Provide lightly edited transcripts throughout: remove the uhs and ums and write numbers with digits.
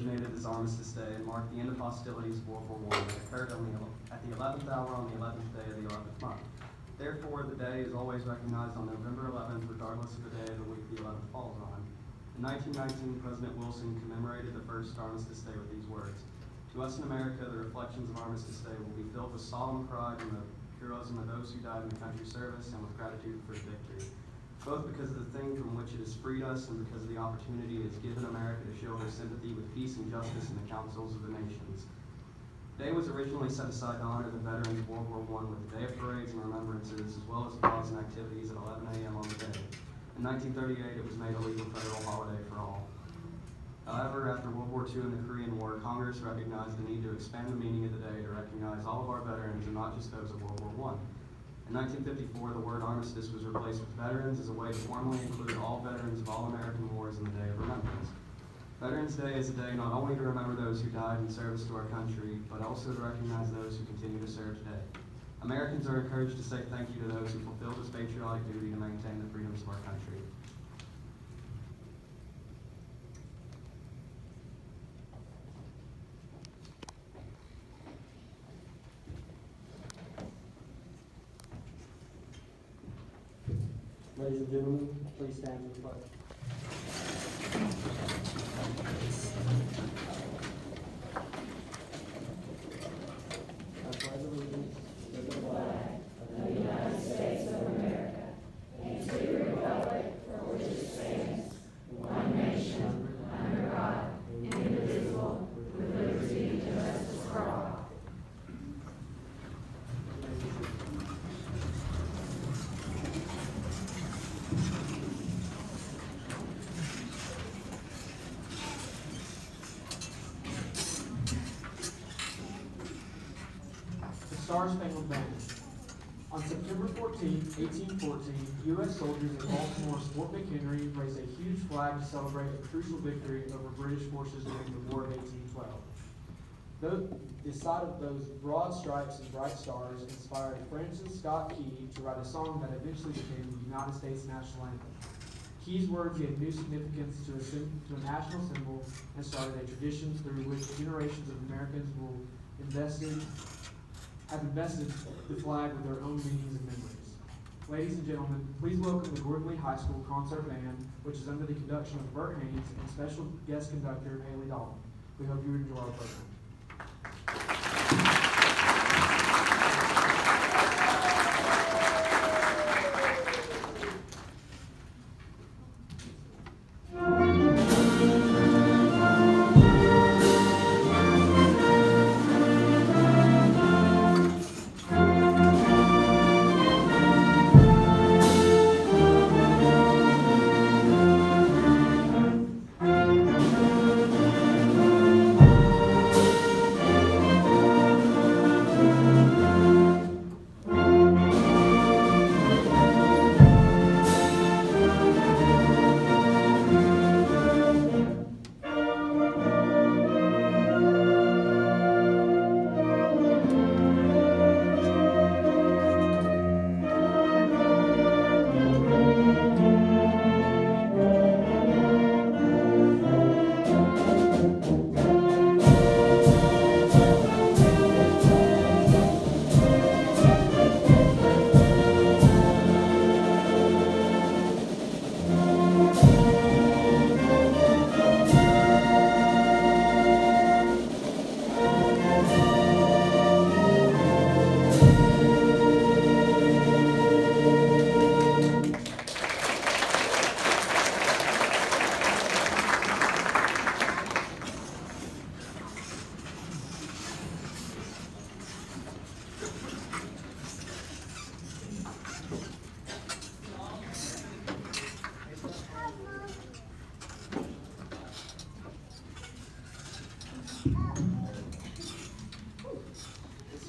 originated as Armistice Day and marked the end of hostilities of World War I that occurred at the 11th hour on the 11th day of the 11th month. Therefore, the day is always recognized on November 11th, regardless of the day of the week the 11th falls on. In 1919, President Wilson commemorated the first Armistice Day with these words: "To us in America, the reflections of Armistice Day will be filled with solemn pride in the heroism of those who died in the country's service and with gratitude for its victory, both because of the thing from which it has freed us and because of the opportunity it has given America to show her sympathy with peace and justice in the councils of the nations." The day was originally set aside to honor the veterans of World War I with a day of parades and remembrances, as well as laws and activities at 11 a.m. on the day. In 1938, it was made a legal federal holiday for all. However, after World War II and the Korean War, Congress recognized the need to expand the meaning of the day to recognize all of our veterans and not just those of World War I. In 1954, the word armistice was replaced with veterans as a way to formally include all veterans of all American wars in the Day of Remembrance. Veterans Day is a day not only to remember those who died in service to our country, but also to recognize those who continue to serve today. Americans are encouraged to say thank you to those who fulfill this patriotic duty to maintain the freedoms of our country. Ladies and gentlemen, please stand for the pledge. I pledge allegiance to the flag of the United States of America and to the republic for which it stands, one nation, under God, indivisible, with liberty and justice for all. Star-Spangled Banner. On September 14, 1814, U.S. soldiers at Baltimore's Fort McHenry raised a huge flag to celebrate a crucial victory over British forces during the War of 1812. The sight of those broad stripes and bright stars inspired Francis Scott Key to write a song that eventually became the United States national anthem. Key's words gave new significance to a national symbol and started a tradition through which generations of Americans have invested the flag with their own meanings and memories. Ladies and gentlemen, please welcome the Gordon Lee High School Concert Band, which is under the conduction of Bert Haynes and special guest conductor Haley Dalton. We hope you enjoy our program.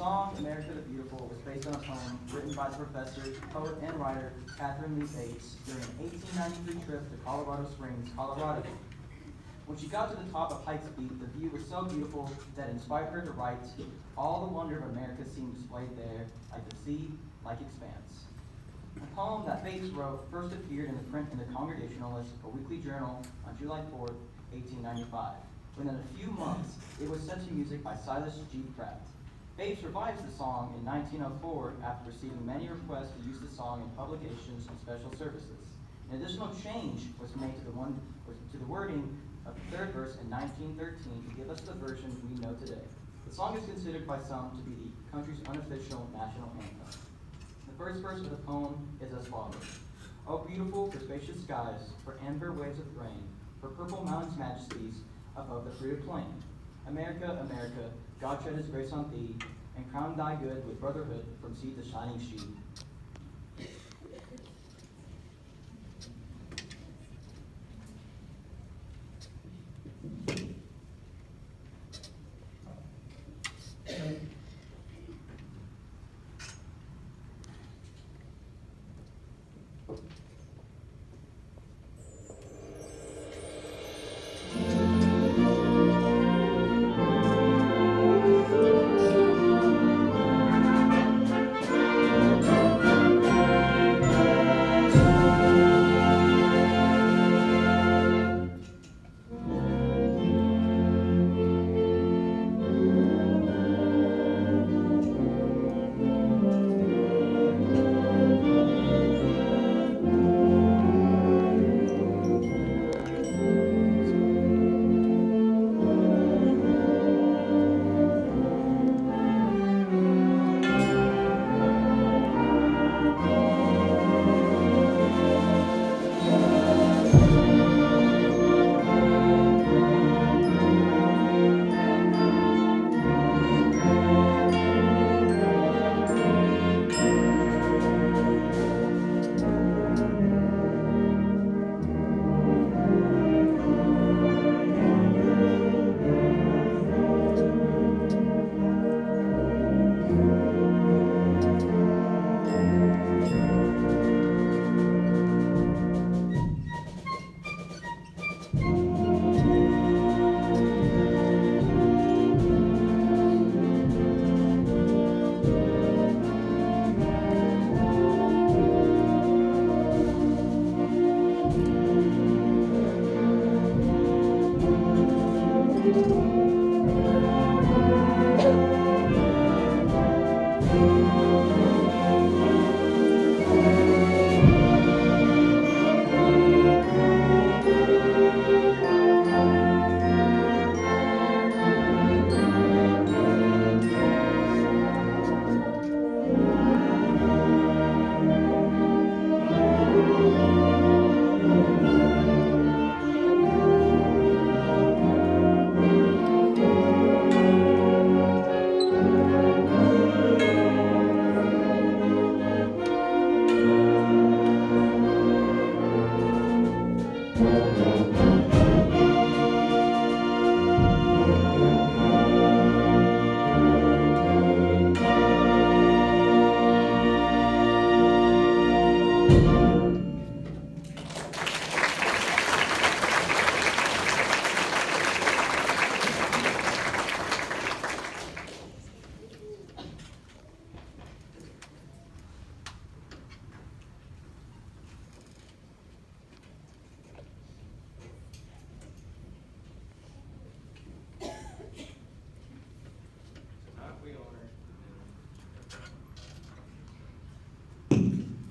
song, America the Beautiful, was based on a poem written by the professor, poet, and writer Catherine Lee Bates during an 1893 trip to Colorado Springs, Colorado. When she got to the top of Pikes Peak, the view was so beautiful that it inspired her to write, "All the wonder of America seemed displayed there, like the sea, like expanse." The poem that Bates wrote first appeared in the print in the Congregationalist, a weekly journal, on July 4th, 1895. Within a few months, it was set to music by Silas G. Pratt. Bates revised the song in 1904 after receiving many requests to use the song in publications and special services. An additional change was made to the wording of the third verse in 1913 to give us the version we know today. The song is considered by some to be the country's unofficial national anthem. The first verse of the poem is as follows. O beautiful for spacious skies, for amber waves of grain, for purple mountains' majesties above the fruited plain. America, America, God shed his grace on thee, and crown thy good with brotherhood from sea to shining sea.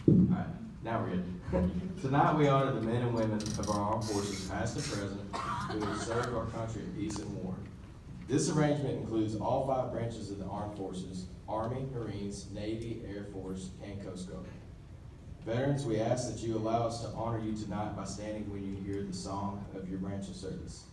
Alright, now we're good. Tonight we honor the men and women of our armed forces, past and present, who have served our country in peace and war. This arrangement includes all 5 branches of the armed forces: Army, Marines, Navy, Air Force, and Coast Guard. Veterans, we ask that you allow us to honor you tonight by standing when you hear the song of your branch of service.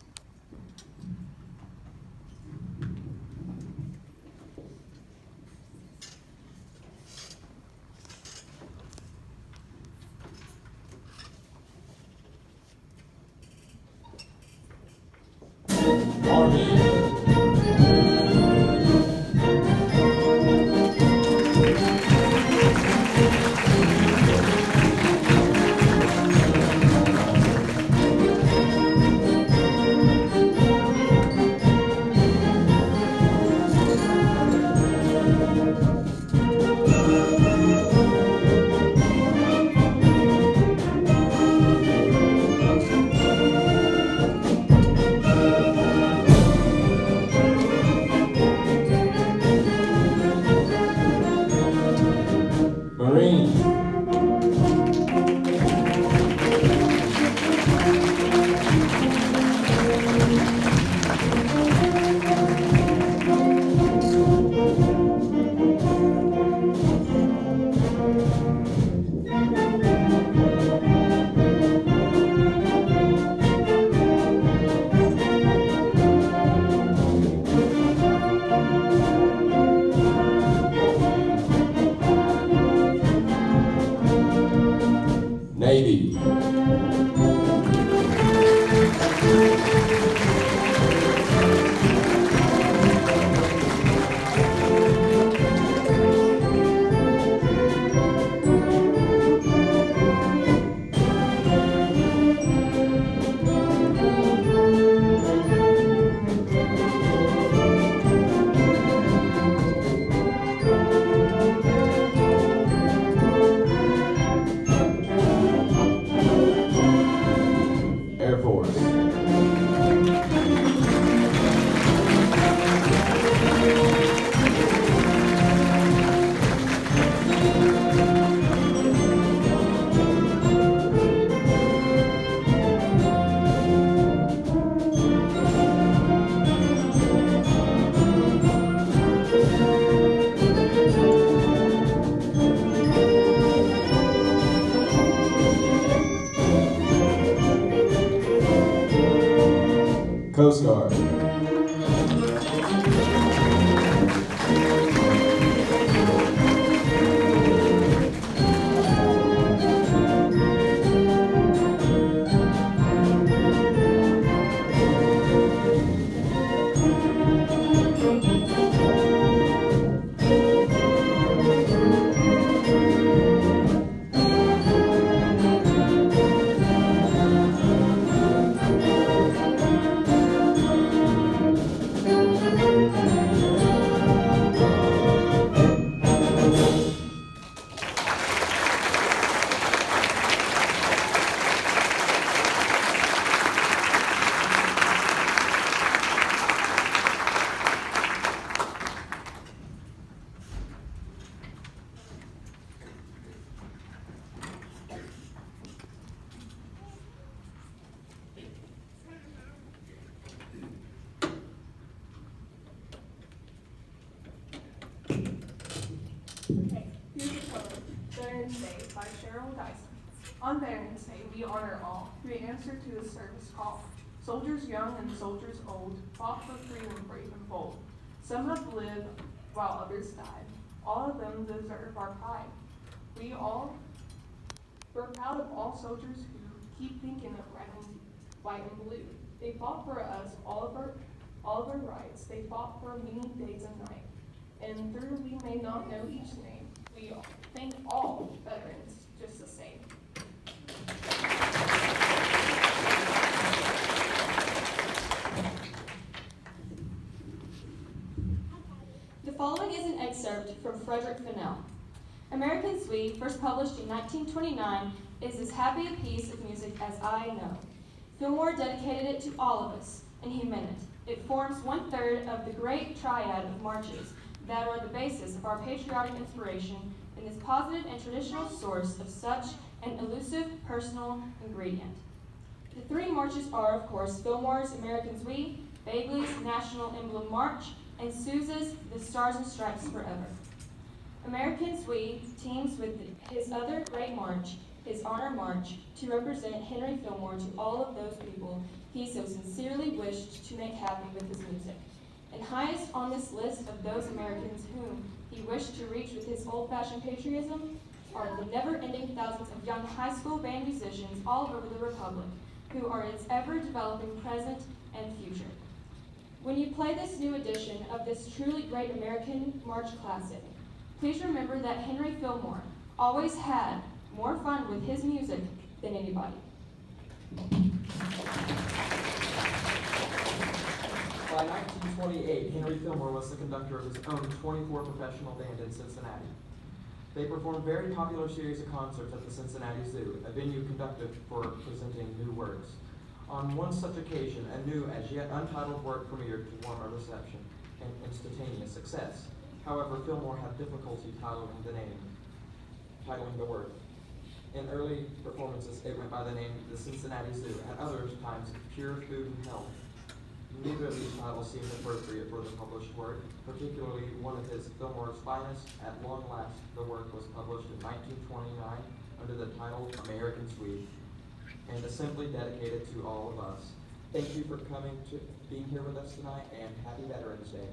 Coast Guard. Okay, here's a poem, Veterans Day by Cheryl Dyson. On Veterans Day, we honor all who answer to the service call. Soldiers young and soldiers old fought for freedom brave and bold. Some have lived while others died. All of them deserve our pride. We're proud of all soldiers who keep thinking of white and blue. They fought for us, all of our rights. They fought for many days and nights. And though we may not know each name, we thank all veterans just the same. The following is an excerpt from Frederick Fennell. American Sweet, first published in 1929, is as happy a piece of music as I know. Fillmore dedicated it to all of us, and he meant it. It forms 1/3 of the great triad of marches that are the basis of our patriotic inspiration and this positive and traditional source of such an elusive personal ingredient. The three marches are, of course, Fillmore's Americans We, Bagley's National Emblem March, and Sousa's The Stars and Stripes Forever. Americans We teams with his other great march, his Honor March, to represent Henry Fillmore to all of those people he so sincerely wished to make happy with his music. And highest on this list of those Americans whom he wished to reach with his old-fashioned patriotism are the never-ending thousands of young high school band musicians all over the Republic, who are its ever-developing present and future. When you play this new edition of this truly great American March classic, please remember that Henry Fillmore always had more fun with his music than anybody. By 1928, Henry Fillmore was the conductor of his own 24 professional band in Cincinnati. They performed a very popular series of concerts at the Cincinnati Zoo, a venue conducive for presenting new works. On one such occasion, a new, as yet untitled work premiered to warm a reception and instantaneous success. However, Fillmore had difficulty titling the work. In early performances, it went by the name The Cincinnati Zoo, at other times, Pure Food and Health. Neither of these titles seemed appropriate for the published work, particularly one of his Fillmore's finest. At long last, the work was published in 1929 under the title American Sweet, and is simply dedicated to all of us. Thank you for being here with us tonight, and happy Veterans Day.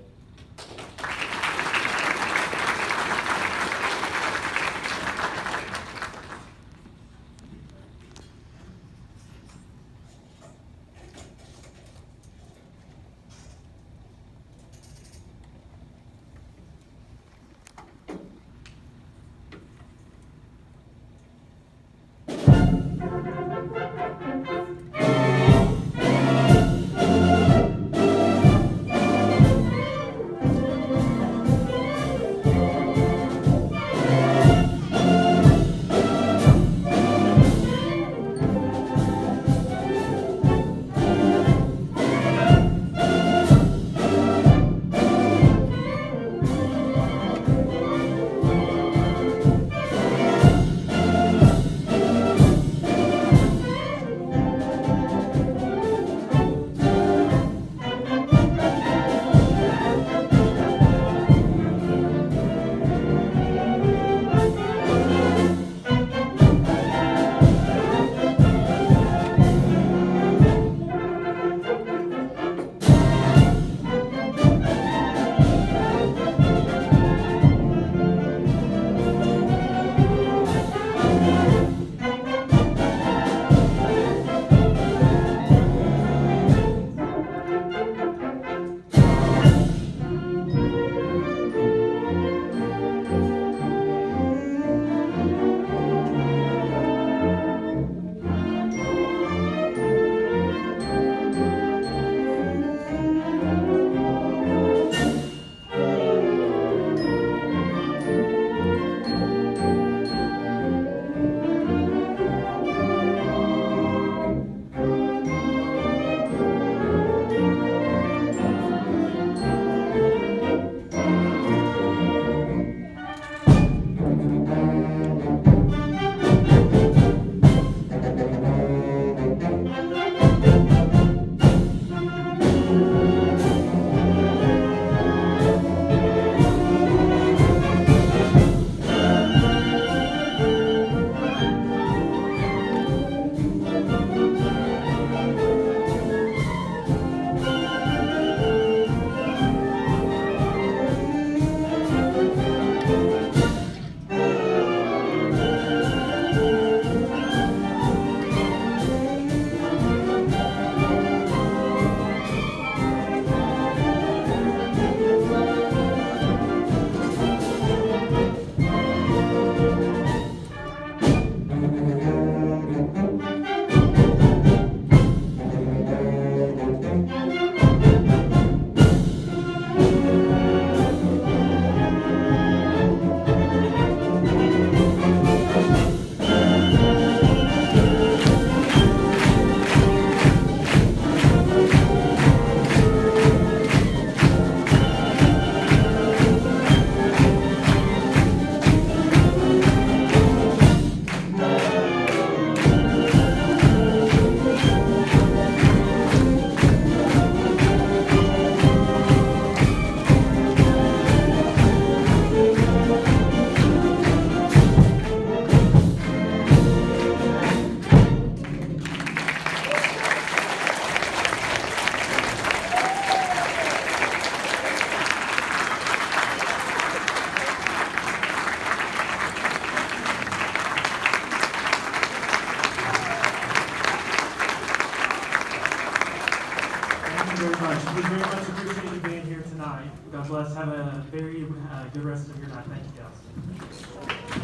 very much. We very much appreciate you being here tonight. God bless. Have a very good rest of your night. Thank you,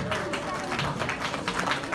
guys.